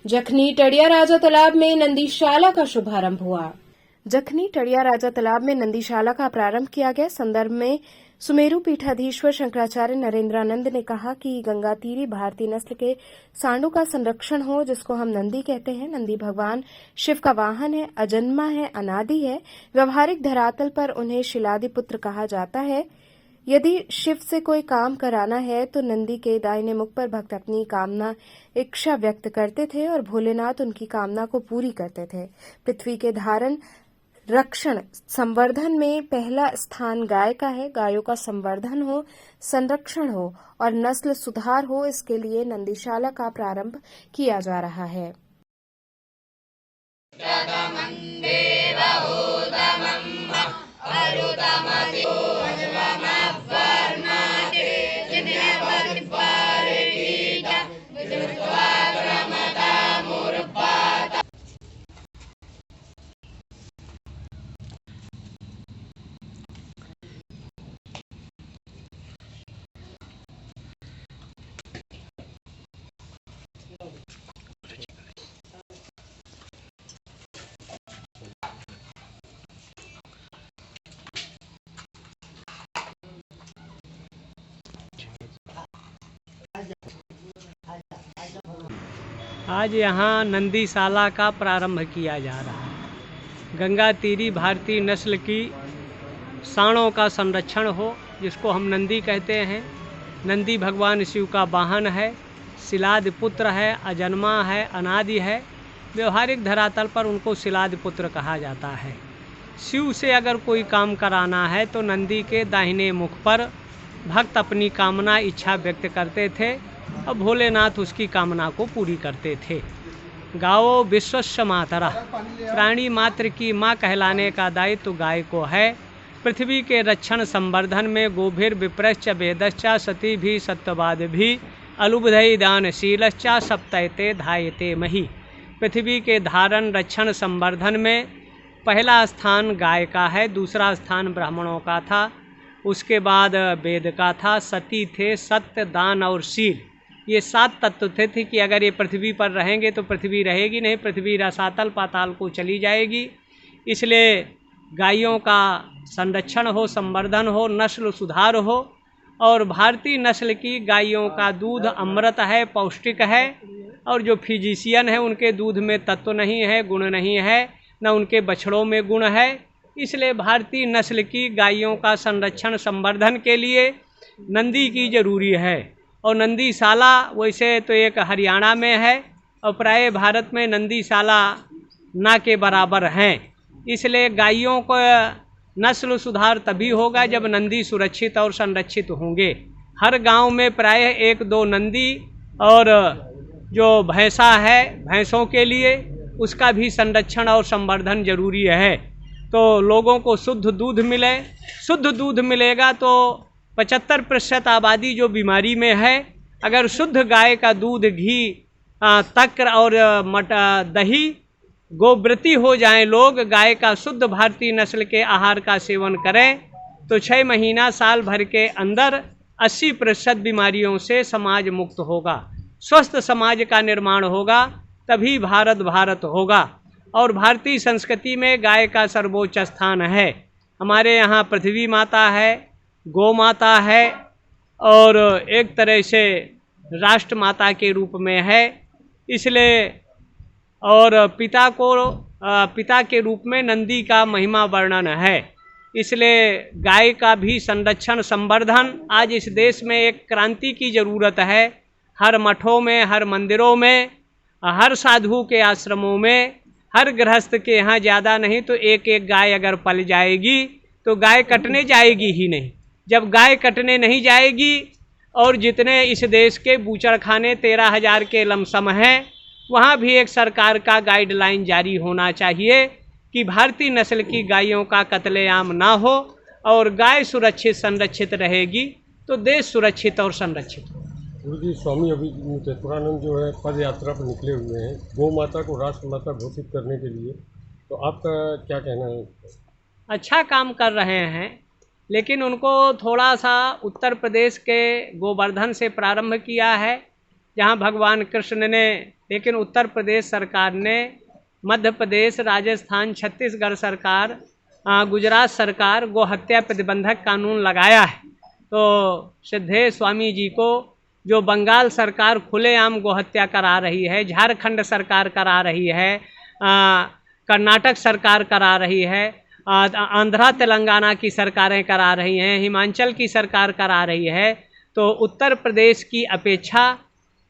जखनी टड़िया राजा तालाब में नंदीशाला का शुभारंभ हुआ। जखनी टड़िया राजा तालाब में नंदीशाला का प्रारंभ किया गया। संदर्भ में सुमेरु पीठाधीश्वर शंकराचार्य नरेंद्रानंद ने कहा कि गंगा तीरी भारतीय नस्ल के सांडों का संरक्षण हो, जिसको हम नंदी कहते हैं। नंदी भगवान शिव का वाहन है, अजन्मा है, अनादि है। व्यवहारिक धरातल पर उन्हें शिलादि पुत्र कहा जाता है। यदि शिव से कोई काम कराना है तो नंदी के दाहिने मुख पर भक्त अपनी कामना इच्छा व्यक्त करते थे और भोलेनाथ उनकी कामना को पूरी करते थे। पृथ्वी के धारण रक्षण संवर्धन में पहला स्थान गाय का है। गायों का संवर्धन हो, संरक्षण हो और नस्ल सुधार हो, इसके लिए नंदीशाला का प्रारंभ किया जा रहा है। आज यहाँ नंदीशाला का प्रारंभ किया जा रहा है। गंगा तीरी भारतीय नस्ल की सांडों का संरक्षण हो, जिसको हम नंदी कहते हैं। नंदी भगवान शिव का वाहन है, शिलाद पुत्र है, अजन्मा है, अनादि है। व्यवहारिक धरातल पर उनको शिलाद पुत्र कहा जाता है। शिव से अगर कोई काम कराना है तो नंदी के दाहिने मुख पर भक्त अपनी कामना इच्छा व्यक्त करते थे और भोलेनाथ उसकी कामना को पूरी करते थे। गावो विश्वस्य मातरः, प्राणी मात्र की माँ कहलाने का दायित्व गाय को है। पृथ्वी के रक्षण संवर्धन में गोभिर विप्रश्च वेदश्च सती भी सत्यवाद भी अलुब्धई दानशीलश्च सप्तयते धायते मही। पृथ्वी के धारण रक्षण संवर्धन में पहला स्थान गाय का है, दूसरा स्थान ब्राह्मणों का था, उसके बाद वेद का था, सती थे, सत्य, दान और शील। ये 7 तत्व थे कि अगर ये पृथ्वी पर रहेंगे तो पृथ्वी रहेगी नहीं, पृथ्वी रसातल पाताल को चली जाएगी। इसलिए गायों का संरक्षण हो, संवर्धन हो, नस्ल सुधार हो। और भारतीय नस्ल की गायों का दूध अमृत है, पौष्टिक है। और जो फिजिशियन है उनके दूध में तत्व नहीं है, गुण नहीं है, न उनके बछड़ों में गुण है। इसलिए भारतीय नस्ल की गायों का संरक्षण संवर्धन के लिए नंदी की जरूरी है। और नंदीशाला वैसे तो एक हरियाणा में है और प्राय भारत में नंदीशाला ना के बराबर हैं। इसलिए गायों को नस्ल सुधार तभी होगा जब नंदी सुरक्षित और संरक्षित होंगे। हर गांव में प्राय 1-2 नंदी, और जो भैंसा है भैंसों के लिए उसका भी संरक्षण और संवर्धन जरूरी है। तो लोगों को शुद्ध दूध मिले। शुद्ध दूध मिलेगा तो 75% आबादी जो बीमारी में है, अगर शुद्ध गाय का दूध, घी, तक्र और दही, गोव्रती हो जाएं लोग, गाय का शुद्ध भारतीय नस्ल के आहार का सेवन करें तो 6 महीना साल भर के अंदर 80% बीमारियों से समाज मुक्त होगा। स्वस्थ समाज का निर्माण होगा, तभी भारत होगा। और भारतीय संस्कृति में गाय का सर्वोच्च स्थान है। हमारे यहाँ पृथ्वी माता है, गौ माता है और एक तरह से राष्ट्र माता के रूप में है। इसलिए और पिता के रूप में नंदी का महिमा वर्णन है। इसलिए गाय का भी संरक्षण संवर्धन आज इस देश में एक क्रांति की ज़रूरत है। हर मठों में, हर मंदिरों में, हर साधु के आश्रमों में, हर गृहस्थ के यहाँ ज़्यादा नहीं तो एक गाय अगर पल जाएगी तो गाय कटने जाएगी ही नहीं। जब गाय कटने नहीं जाएगी और जितने इस देश के बूचड़खाने 13,000 के लमसम हैं, वहाँ भी एक सरकार का गाइडलाइन जारी होना चाहिए कि भारतीय नस्ल की गायों का कत्लेआम ना हो और गाय सुरक्षित संरक्षित रहेगी तो देश सुरक्षित और संरक्षित हो। गुरु जी, स्वामी अभिचतुरानंद जो है पद यात्रा पर निकले हुए हैं गौ माता को राष्ट्र माता घोषित करने के लिए, तो आपका क्या कहना है? अच्छा काम कर रहे हैं, लेकिन उनको थोड़ा सा उत्तर प्रदेश के गोवर्धन से प्रारंभ किया है। जहाँ भगवान कृष्ण ने, लेकिन उत्तर प्रदेश सरकार ने, मध्य प्रदेश, राजस्थान, छत्तीसगढ़ सरकार, गुजरात सरकार गो हत्या प्रतिबंधक कानून लगाया है। तो श्रद्धेय स्वामी जी को जो बंगाल सरकार खुलेआम गो हत्या करा रही है, झारखंड सरकार करा रही है, कर्नाटक सरकार करा रही है, आंध्रा तेलंगाना की सरकारें करा रही हैं, हिमाचल की सरकार करा रही है, तो उत्तर प्रदेश की अपेक्षा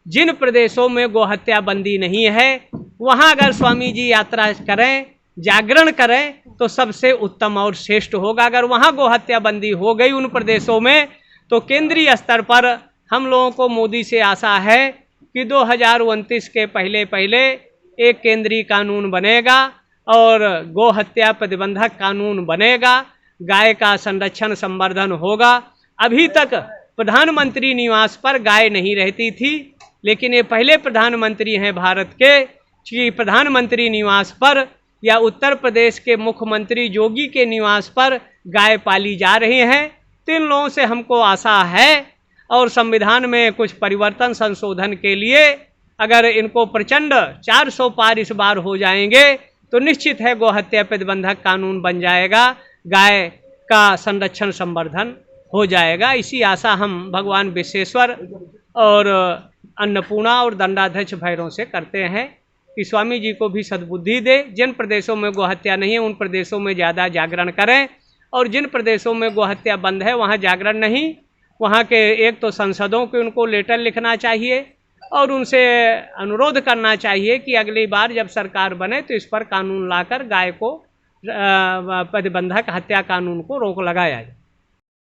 जिन प्रदेशों में गो हत्या बंदी नहीं है, वहाँ अगर स्वामी जी यात्रा करें, जागरण करें, तो सबसे उत्तम और श्रेष्ठ होगा। अगर वहाँ गो हत्या बंदी हो गई उन प्रदेशों में, तो केंद्रीय स्तर पर हम लोगों को मोदी से आशा है कि 2029 के पहले एक केंद्रीय कानून बनेगा और गो हत्या प्रतिबंधक कानून बनेगा, गाय का संरक्षण संवर्धन होगा। अभी तक प्रधानमंत्री निवास पर गाय नहीं रहती थी, लेकिन ये पहले प्रधानमंत्री हैं भारत के कि प्रधानमंत्री निवास पर या उत्तर प्रदेश के मुख्यमंत्री योगी के निवास पर गाय पाली जा रही हैं। तो इन लोगों से हमको आशा है और संविधान में कुछ परिवर्तन संशोधन के लिए अगर इनको प्रचंड 400 पार इस बार हो जाएंगे तो निश्चित है गो हत्या प्रतिबंधक कानून बन जाएगा, गाय का संरक्षण संवर्धन हो जाएगा। इसी आशा हम भगवान विश्वेश्वर और अन्नपूर्णा और दंडाध्यक्ष भैरव से करते हैं कि स्वामी जी को भी सद्बुद्धि दे। जिन प्रदेशों में गो हत्या नहीं है उन प्रदेशों में ज़्यादा जागरण करें, और जिन प्रदेशों में गो हत्या बंद है वहाँ जागरण नहीं, वहाँ के एक तो सांसदों को उनको लेटर लिखना चाहिए और उनसे अनुरोध करना चाहिए कि अगली बार जब सरकार बने तो इस पर कानून लाकर गाय को प्रतिबंधक हत्या कानून को रोक लगाया जाए।